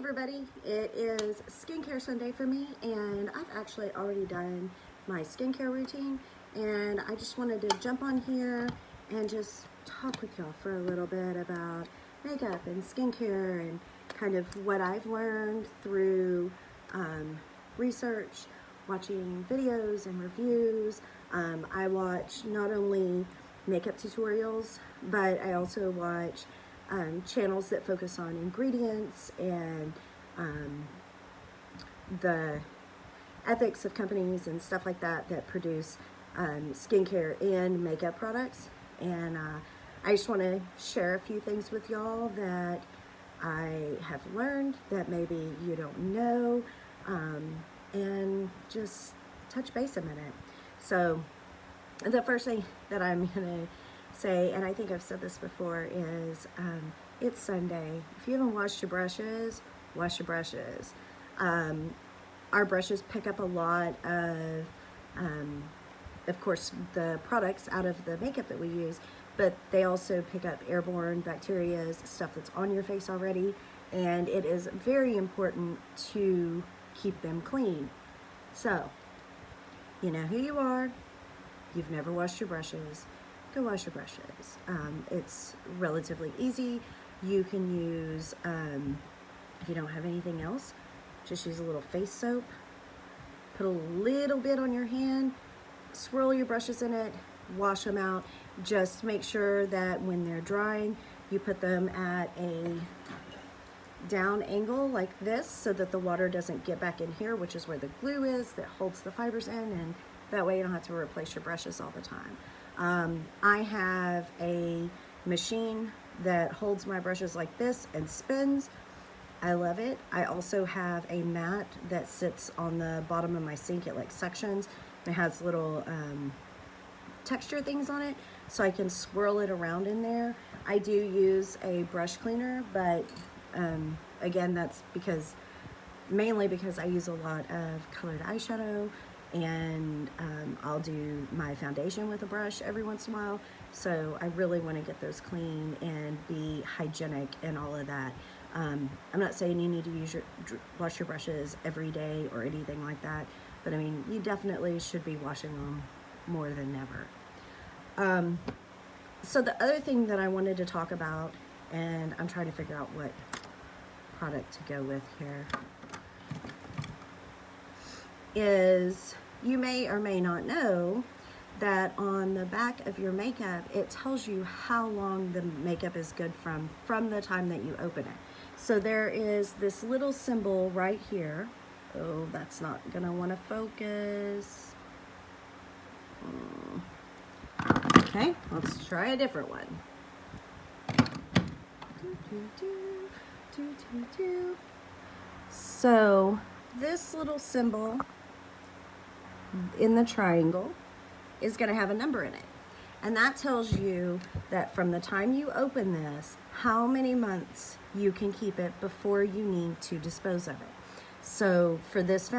everybody, it is Skincare Sunday for me, and I've actually already done my skincare routine, and I just wanted to jump on here and just talk with y'all for a little bit about makeup and skincare and kind of what I've learned through research, watching videos and reviews. I watch not only makeup tutorials, but I also watch channels that focus on ingredients and the ethics of companies and stuff like that that produce skincare and makeup products. And I just want to share a few things with y'all that I have learned that maybe you don't know, and just touch base a minute. So the first thing that I'm gonna say, and I think I've said this before, is it's Sunday. If you haven't washed your brushes, wash your brushes. Our brushes pick up a lot of course, the products out of the makeup that we use, but they also pick up airborne bacteria, stuff that's on your face already, and it is very important to keep them clean. So, you know who you are. You've never washed your brushes, go wash your brushes. It's relatively easy. You can use, if you don't have anything else, just use a little face soap, put a little bit on your hand, swirl your brushes in it, wash them out. Just make sure that when they're drying, you put them at a down angle like this so that the water doesn't get back in here, which is where the glue is that holds the fibers in, and that way you don't have to replace your brushes all the time. I have a machine that holds my brushes like this and spins. I love it. I also have a mat that sits on the bottom of my sink. It like sections. It has little texture things on it, so I can swirl it around in there. I do use a brush cleaner, but again, that's mainly because I use a lot of colored eyeshadow, and I'll do my foundation with a brush every once in a while. So I really want to get those clean and be hygienic and all of that. I'm not saying you need to wash your brushes every day or anything like that, but I mean, you definitely should be washing them more than never. So the other thing that I wanted to talk about, and I'm trying to figure out what product to go with here, is you may or may not know that on the back of your makeup, it tells you how long the makeup is good from the time that you open it. So there is this little symbol right here. Oh, that's not gonna wanna focus. Okay, let's try a different one. So this little symbol in the triangle is going to have a number in it, and that tells you that from the time you open this, how many months you can keep it before you need to dispose of it. So for this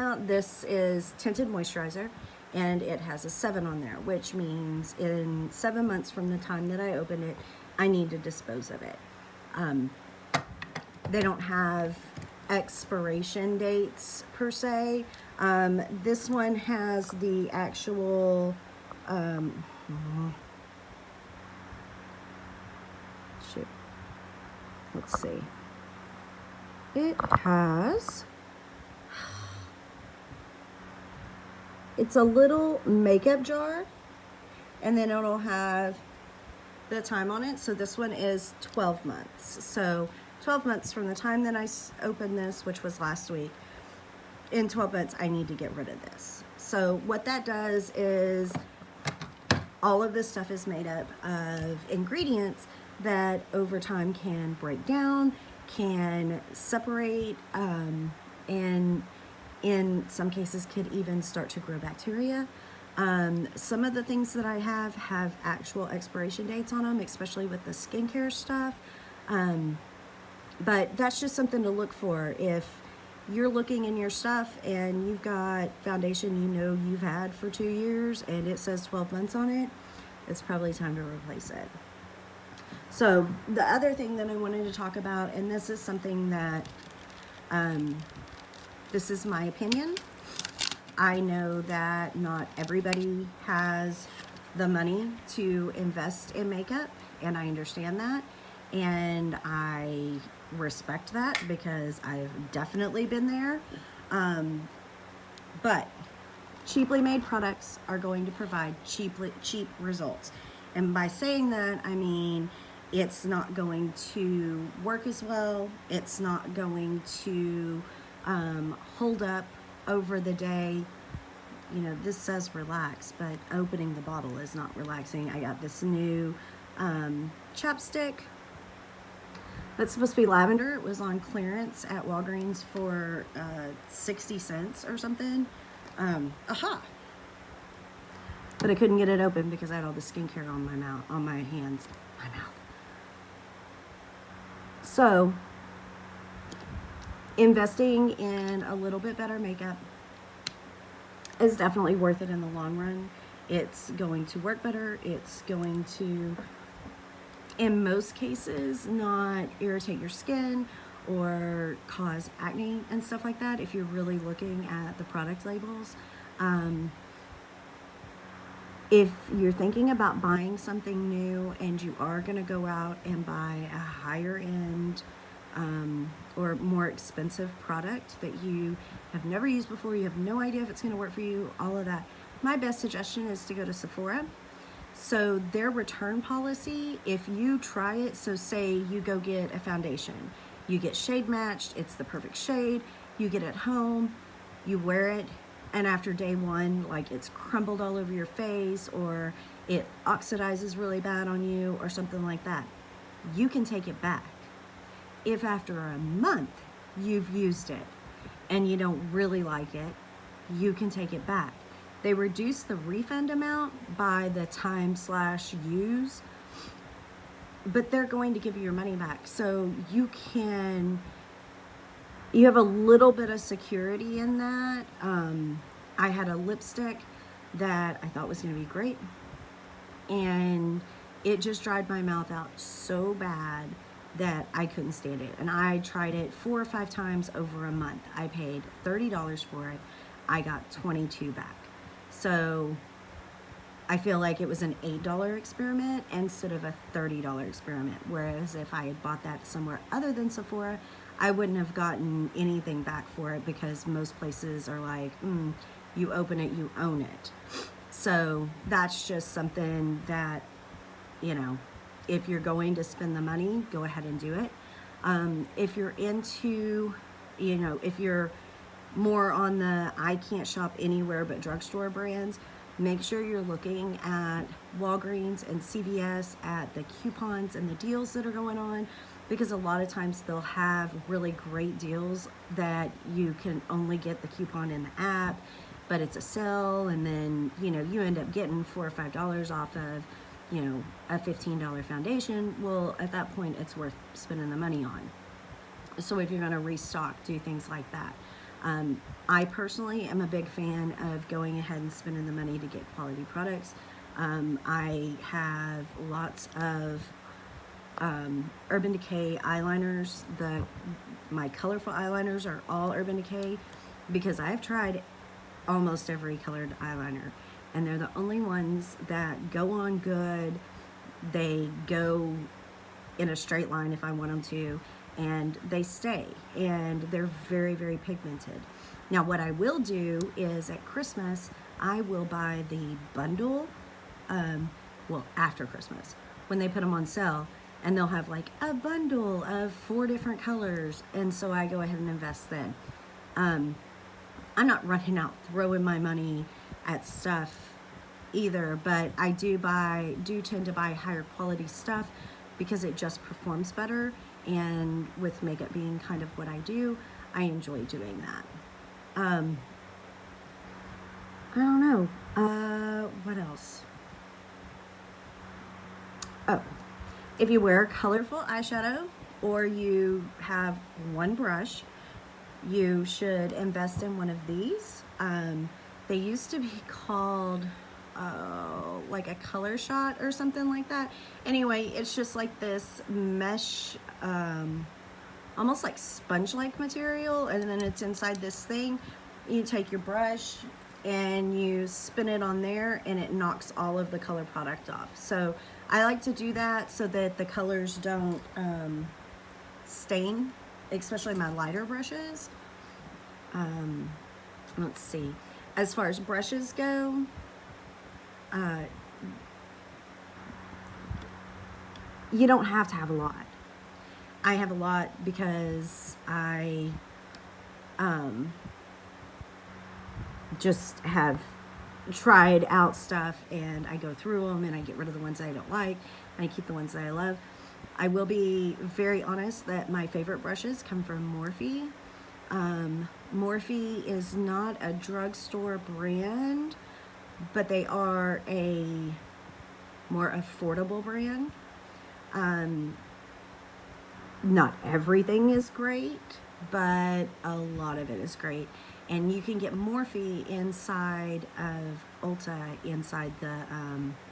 is tinted moisturizer, and it has a 7 on there, which means in 7 months from the time that I open it, I need to dispose of it. They don't have expiration dates per se. This one has the actual shoot, let's see, it has, it's a little makeup jar, and then it'll have the time on it. So this one is 12 months. So 12 months from the time that I opened this, which was last week, in 12 months, I need to get rid of this. So what that does is all of this stuff is made up of ingredients that over time can break down, can separate, and in some cases could even start to grow bacteria. Some of the things that I have actual expiration dates on them, especially with the skincare stuff. But that's just something to look for. If you're looking in your stuff and you've got foundation you know you've had for 2 years and it says 12 months on it, it's probably time to replace it. So the other thing that I wanted to talk about, and this is something that This is my opinion. I know that not everybody has the money to invest in makeup, and I understand that, and I respect that because I've definitely been there. But cheaply made products are going to provide cheap results. And by saying that, I mean it's not going to work as well. It's not going to hold up over the day. You know, this says relax, but opening the bottle is not relaxing. I got this new chapstick that's supposed to be lavender. It was on clearance at Walgreens for 60 cents or something. Aha! But I couldn't get it open because I had all the skincare on my mouth, on my hands, my mouth. So, investing in a little bit better makeup is definitely worth it in the long run. It's going to work better. It's going to, in most cases, not irritate your skin or cause acne and stuff like that if you're really looking at the product labels. If you're thinking about buying something new and you are going to go out and buy a higher end or more expensive product that you have never used before, you have no idea if it's going to work for you, all of that, my best suggestion is to go to Sephora. So their return policy, if you try it, so say you go get a foundation, you get shade matched, it's the perfect shade, you get it home, you wear it, and after day one, like it's crumbled all over your face or it oxidizes really bad on you or something like that, you can take it back. If after a month you've used it and you don't really like it, you can take it back. They reduce the refund amount by the time/use, but they're going to give you your money back. So you have a little bit of security in that. I had a lipstick that I thought was going to be great, and it just dried my mouth out so bad that I couldn't stand it. And I tried it 4 or 5 times over a month. I paid $30 for it. I got 22 back. So I feel like it was an $8 experiment instead of a $30 experiment. Whereas if I had bought that somewhere other than Sephora, I wouldn't have gotten anything back for it because most places are like, you open it, you own it. So that's just something that, you know, if you're going to spend the money, go ahead and do it. If you're into, you know, if you're more on the I can't shop anywhere but drugstore brands, make sure you're looking at Walgreens and CVS at the coupons and the deals that are going on, because a lot of times they'll have really great deals that you can only get the coupon in the app, but it's a sale, and then, you know, you end up getting $4 or $5 off of, you know, a $15 foundation. Well, at that point, it's worth spending the money on. So if you're going to restock, do things like that. I personally am a big fan of going ahead and spending the money to get quality products. I have lots of Urban Decay eyeliners. My colorful eyeliners are all Urban Decay because I've tried almost every colored eyeliner, and they're the only ones that go on good. They go in a straight line if I want them to, and they stay, and they're very, very pigmented. Now what I will do is at Christmas I will buy the bundle, well, after Christmas when they put them on sale, and they'll have like a bundle of 4 different colors, and so I go ahead and invest then. I'm not running out throwing my money at stuff either, but I do tend to buy higher quality stuff because it just performs better, and with makeup being kind of what I do, I enjoy doing that. I don't know, what else? Oh, if you wear colorful eyeshadow or you have one brush, you should invest in one of these. They used to be called like a color shot or something like that. Anyway, it's just like this mesh almost like sponge-like material, and then it's inside this thing. You take your brush and you spin it on there, and it knocks all of the color product off. So I like to do that so that the colors don't stain, especially my lighter brushes. Let's see. As far as brushes go, you don't have to have a lot. I have a lot because I just have tried out stuff, and I go through them and I get rid of the ones that I don't like, and I keep the ones that I love. I will be very honest that my favorite brushes come from Morphe. Morphe is not a drugstore brand, but they are a more affordable brand. Not everything is great, but a lot of it is great. And you can get Morphe inside of Ulta, inside the,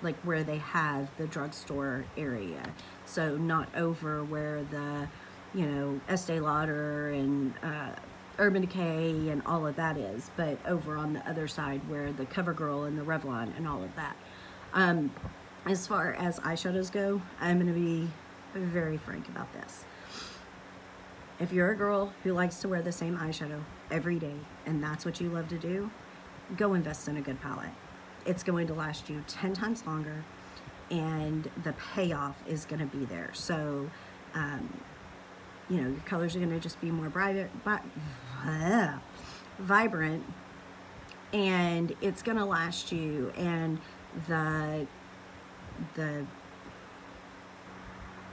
like where they have the drugstore area. So not over where the, you know, Estee Lauder and Urban Decay and all of that is, but over on the other side where the CoverGirl and the Revlon and all of that. As far as eyeshadows go, I'm going to be very frank about this. If you're a girl who likes to wear the same eyeshadow every day, and that's what you love to do, go invest in a good palette. It's going to last you 10 times longer, and the payoff is going to be there. So, you know, your colors are going to just be more vibrant, and it's going to last you, and the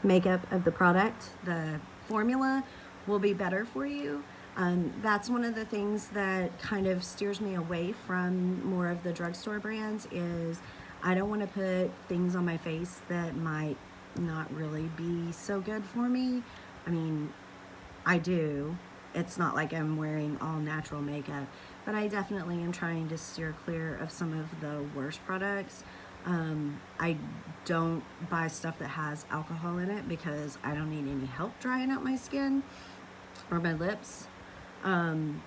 makeup of the product, the formula, will be better for you. That's one of the things that kind of steers me away from more of the drugstore brands, is I don't want to put things on my face that might not really be so good for me. I mean, I do. It's not like I'm wearing all natural makeup, but I definitely am trying to steer clear of some of the worst products. I don't buy stuff that has alcohol in it because I don't need any help drying out my skin or my lips. And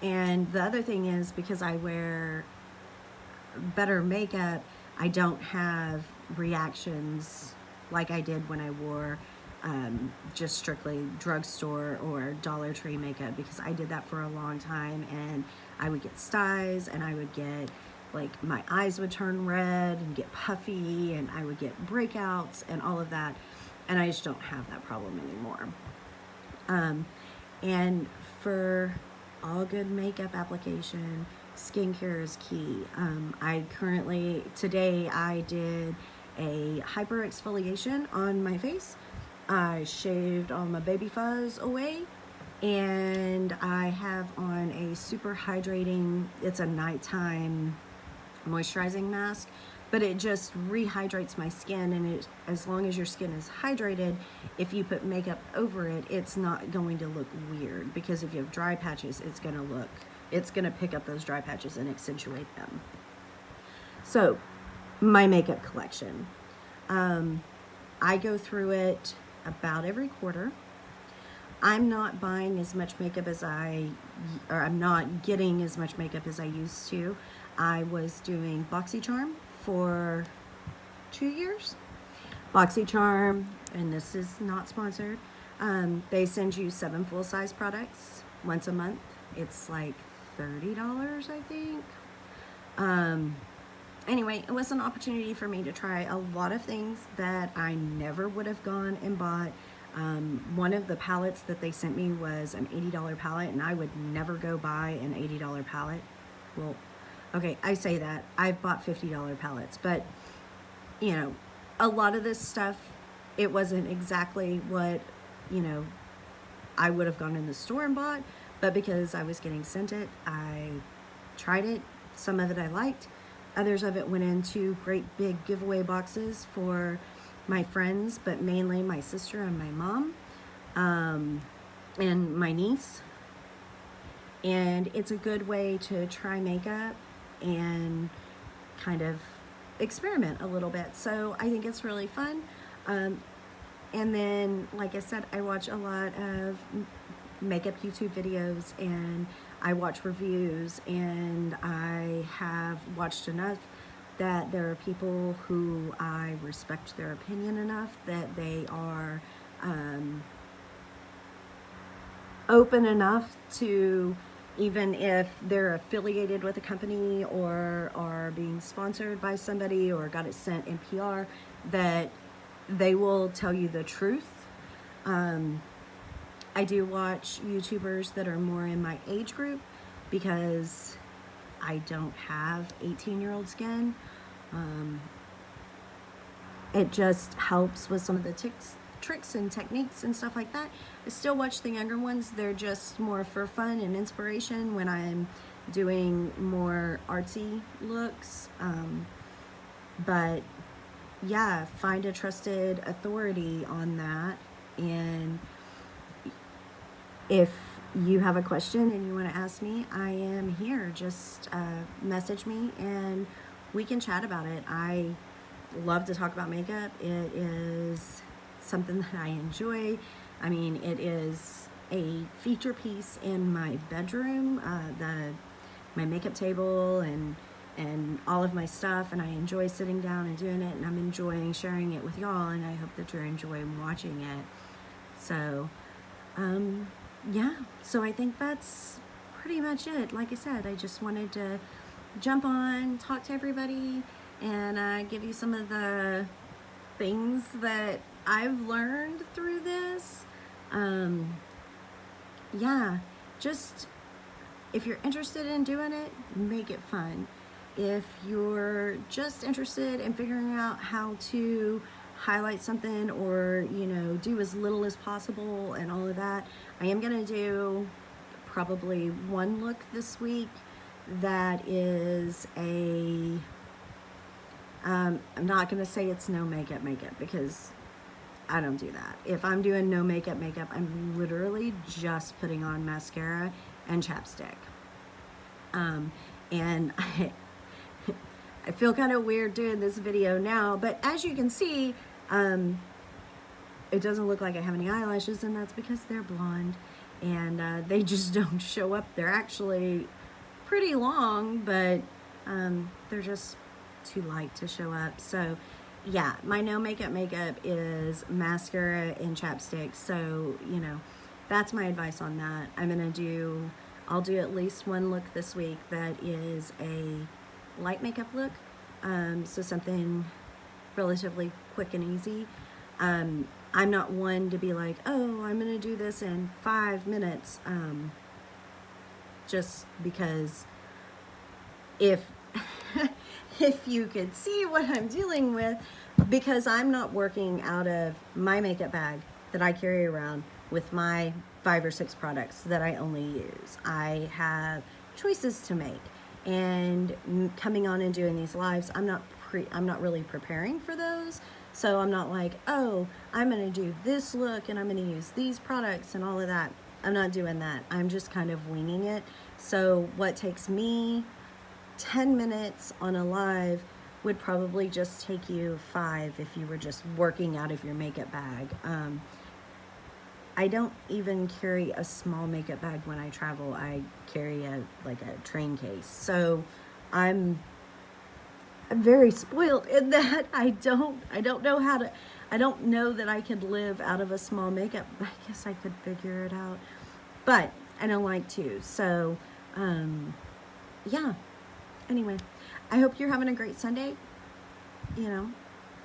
the other thing is, because I wear better makeup, I don't have reactions like I did when I wore just strictly drugstore or Dollar Tree makeup, because I did that for a long time, and I would get styes, and I would get, like, my eyes would turn red and get puffy, and I would get breakouts and all of that, and I just don't have that problem anymore. And for all good makeup application, skincare is key. Today I did a hyper exfoliation on my face. I shaved all my baby fuzz away, and I have on a super hydrating, it's a nighttime moisturizing mask, but it just rehydrates my skin, and as long as your skin is hydrated, if you put makeup over it, it's not going to look weird, because if you have dry patches, it's going to pick up those dry patches and accentuate them. So, my makeup collection. I go through it about every quarter. I'm not buying as much makeup I'm not getting as much makeup as I used to. I was doing BoxyCharm for 2 years. BoxyCharm, and this is not sponsored, they send you 7 full-size products once a month. It's like $30, I think. Anyway, it was an opportunity for me to try a lot of things that I never would have gone and bought. One of the palettes that they sent me was an $80 palette, and I would never go buy an $80 palette. Well, okay, I say that. I've bought $50 palettes, but, you know, a lot of this stuff, it wasn't exactly what, you know, I would have gone in the store and bought, but because I was getting sent it, I tried it. Some of it I liked. Others of it went into great big giveaway boxes for my friends, but mainly my sister and my mom, and my niece. And it's a good way to try makeup and kind of experiment a little bit. So I think it's really fun. And then, like I said, I watch a lot of makeup YouTube videos, and I watch reviews, and I have watched enough that there are people who I respect their opinion enough that they are open enough to, even if they're affiliated with a company or are being sponsored by somebody or got it sent in PR, that they will tell you the truth. I do watch YouTubers that are more in my age group because I don't have 18-year-old skin. It just helps with some of the tricks and techniques and stuff like that. I still watch the younger ones. They're just more for fun and inspiration when I'm doing more artsy looks. But yeah, find a trusted authority on that. And if you have a question and you want to ask me, I am here. Just message me and we can chat about it. I love to talk about makeup. It is something that I enjoy. I mean, it is a feature piece in my bedroom, my makeup table and all of my stuff, and I enjoy sitting down and doing it, and I'm enjoying sharing it with y'all, and I hope that you're enjoying watching it. So yeah, so I think that's pretty much it. Like I said, I just wanted to jump on, talk to everybody, and give you some of the things that I've learned through this. Yeah, just if you're interested in doing it, make it fun. If you're just interested in figuring out how to highlight something or, you know, do as little as possible and all of that, I am going to do probably one look this week that is a, I'm not going to say it's no makeup because I don't do that. If I'm doing no makeup, I'm literally just putting on mascara and chapstick. And I feel kind of weird doing this video now, but as you can see, it doesn't look like I have any eyelashes, and that's because they're blonde and they just don't show up. They're actually pretty long, but they're just too light to show up. So yeah, my no makeup is mascara and chapstick. So, you know, that's my advice on that. I'll do at least one look this week that is a light makeup look. So something relatively quick and easy. I'm not one to be like, oh, I'm gonna do this in 5 minutes. Just because if you could see what I'm dealing with, because I'm not working out of my makeup bag that I carry around with my 5 or 6 products that I only use. I have choices to make, and coming on and doing these lives, I'm not really preparing for those. So I'm not like, oh, I'm gonna do this look and I'm gonna use these products and all of that. I'm not doing that. I'm just kind of winging it. So what takes me 10 minutes on a live would probably just take you 5 if you were just working out of your makeup bag. I don't even carry a small makeup bag when I travel. I carry a train case. So I'm very spoiled in that I don't know that I could live out of a small makeup. I guess I could figure it out, but I don't like to. So yeah, anyway, I hope you're having a great Sunday. You know,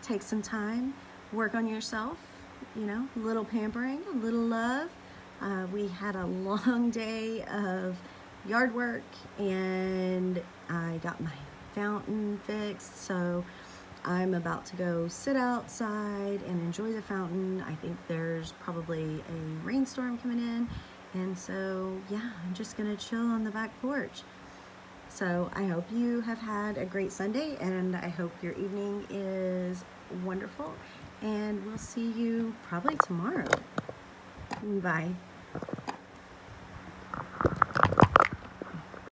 take some time, work on yourself, you know, a little pampering, a little love. We had a long day of yard work, and I got my fountain fixed, so I'm about to go sit outside and enjoy the fountain. I think there's probably a rainstorm coming in, and so yeah, I'm just gonna chill on the back porch. So I hope you have had a great Sunday, and I hope your evening is wonderful, and we'll see you probably tomorrow. Bye.